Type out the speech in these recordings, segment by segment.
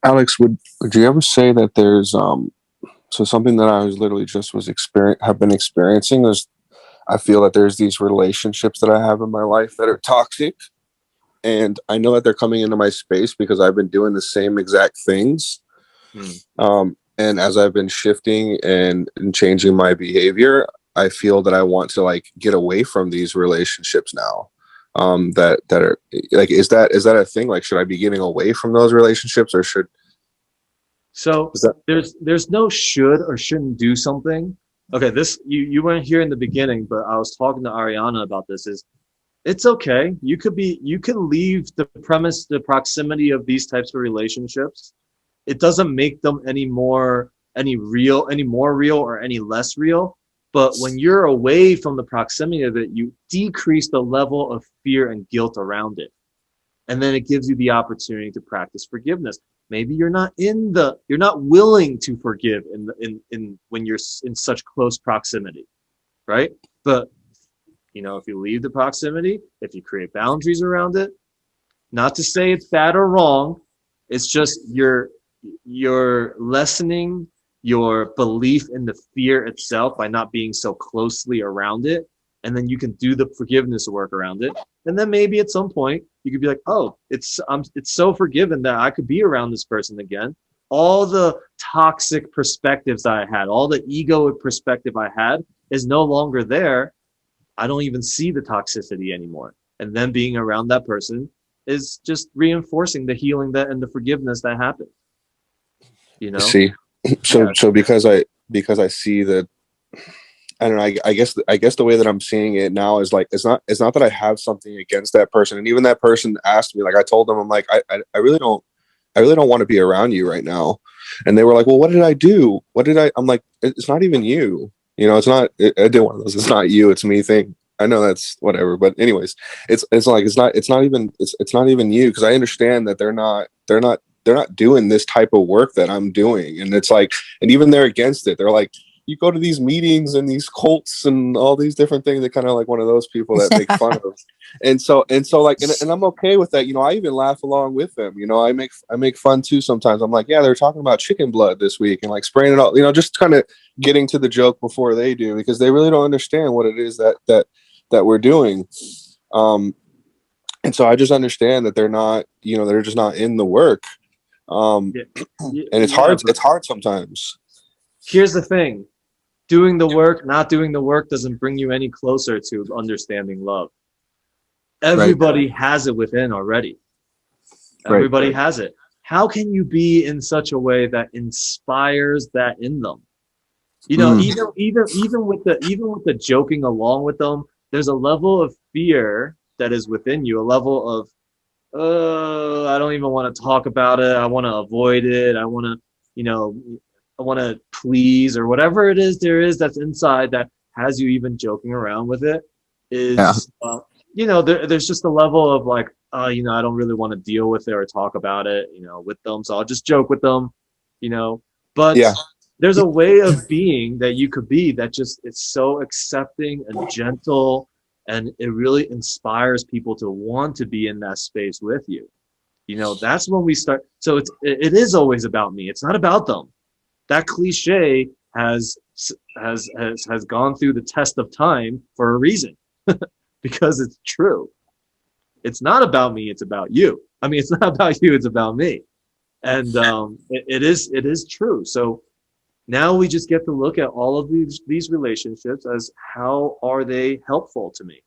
Alex, would you ever say that there's so something that I was literally just was experience have been experiencing is I feel that there's these relationships that I have in my life that are toxic, and I know that they're coming into my space because I've been doing the same exact things. Hmm. And as I've been shifting and changing my behavior, I feel that I want to like get away from these relationships now. That are like, is that a thing? Like, should I be getting away from those relationships, or should So is that there's no should or shouldn't do something. Okay, this you weren't here in the beginning, but I was talking to Ariana about this. Is it's okay. You can leave the premise, the proximity of these types of relationships. It doesn't make them any more real or any less real. But when you're away from the proximity of it, you decrease the level of fear and guilt around it. And then it gives you the opportunity to practice forgiveness. Maybe you're not willing to forgive in when you're in such close proximity, right? But if you leave the proximity, if you create boundaries around it, not to say it's bad or wrong, it's just you're lessening your belief in the fear itself by not being so closely around it, and then you can do the forgiveness work around it. And then maybe at some point you could be like, oh, it's so forgiven that I could be around this person again. All the toxic perspectives I had, all the egoic perspective I had is no longer there. I don't even see the toxicity anymore. And then being around that person is just reinforcing the healing that and the forgiveness that happened. You I know? see? So Yeah. because I see that I don't know. I guess the way that I'm seeing it now is like it's not that I have something against that person, and even that person asked me. Like I told them, I'm like I really don't want to be around you right now, and they were like, well, what did I do? What did I? I'm like, it's not even you. It's not. I did one of those. It's not you. It's me thing. I know that's whatever, but anyways, it's like it's not even you because I understand that they're not doing this type of work that I'm doing, and it's like, and even they're against it. They're like, you go to these meetings and these cults and all these different things. They're kind of like one of those people that make fun of. And so like, and I'm okay with that. I even laugh along with them. I make fun too sometimes. I'm like, yeah, they're talking about chicken blood this week and like spraying it all. Just kind of getting to the joke before they do because they really don't understand what it is that we're doing. Um, and so I just understand that they're just not in the work. Um, Yeah. and it's Yeah, hard. but It's hard sometimes. here's the thing. Doing the work, not doing the work doesn't bring you any closer to understanding love. Right. Everybody has it within already. Right. Everybody has it. How can you be in such a way that inspires that in them? Mm. Even with the joking along with them, there's a level of fear that is within you, a level of I don't even want to talk about it. I want to avoid it. You know, I want to please or whatever it is there is that's inside that has you even joking around with it Yeah. is, there's just a level of like, I don't really want to deal with it or talk about it, with them. So I'll just joke with them, you know, but Yeah. there's a way of being that you could be that just it's so accepting and gentle, and it really inspires people to want to be in that space with you. That's when we start. So it is always about me. It's not about them. That cliche has gone through the test of time for a reason, because it's true. It's not about me. It's about you. I mean, it's not about you. It's about me. And it is true. So now we just get to look at all of these relationships as how are they helpful to me.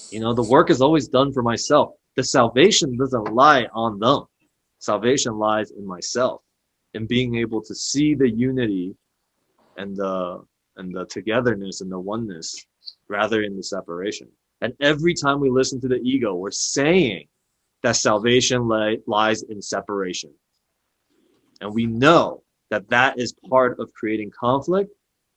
The work is always done for myself. The salvation doesn't lie on them. Salvation lies in myself, in being able to see the unity and the togetherness and the oneness rather in the separation. And every time we listen to the ego, we're saying that salvation lies in separation. And we know that that is part of creating conflict.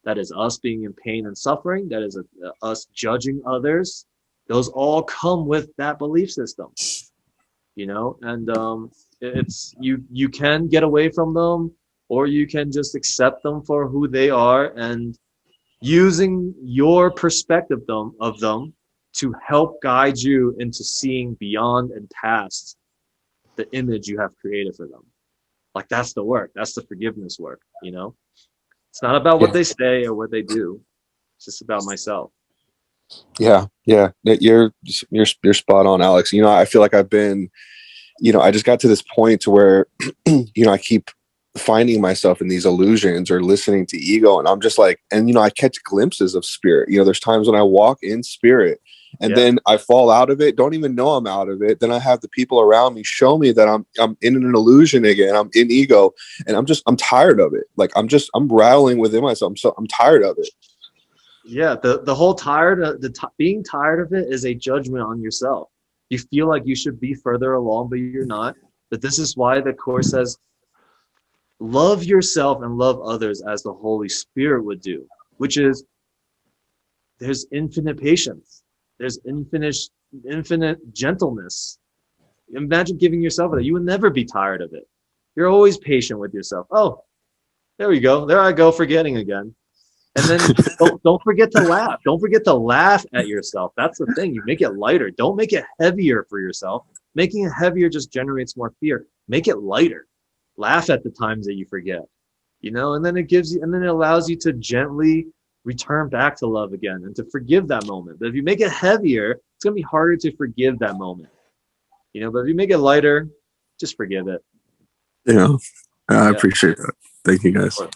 That is us being in pain and suffering. That is us judging others. Those all come with that belief system, and it's you can get away from them, or you can just accept them for who they are, and using your perspective of them to help guide you into seeing beyond and past the image you have created for them. Like that's the work. That's the forgiveness work, you know? It's not about what Yeah. they say or what they do. It's just about myself. Yeah. Yeah. You're spot on, Alex. I feel like I've been, I just got to this point to where, I keep finding myself in these illusions or listening to ego. And I'm just like, and, I catch glimpses of spirit. There's times when I walk in spirit and Yeah. then I fall out of it, don't even know I'm out of it. Then I have the people around me show me that I'm in an illusion again. I'm in ego and I'm tired of it. Like I'm rattling within myself. I'm tired of it. Yeah, the whole being tired of it is a judgment on yourself. You feel like you should be further along, but you're not. But this is why the Course says, love yourself and love others as the Holy Spirit would do, which is there's infinite patience, there's infinite gentleness. Imagine giving yourself that. You would never be tired of it. You're always patient with yourself. Oh, there we go. There I go, forgetting again. And then don't forget to laugh. Don't forget to laugh at yourself. That's the thing. You make it lighter. Don't make it heavier for yourself. Making it heavier just generates more fear. Make it lighter. Laugh at the times that you forget. And then it allows you to gently return back to love again and to forgive that moment. But if you make it heavier, it's gonna be harder to forgive that moment. But if you make it lighter, just forgive it. I Yeah. appreciate that. Thank you, Of guys. course.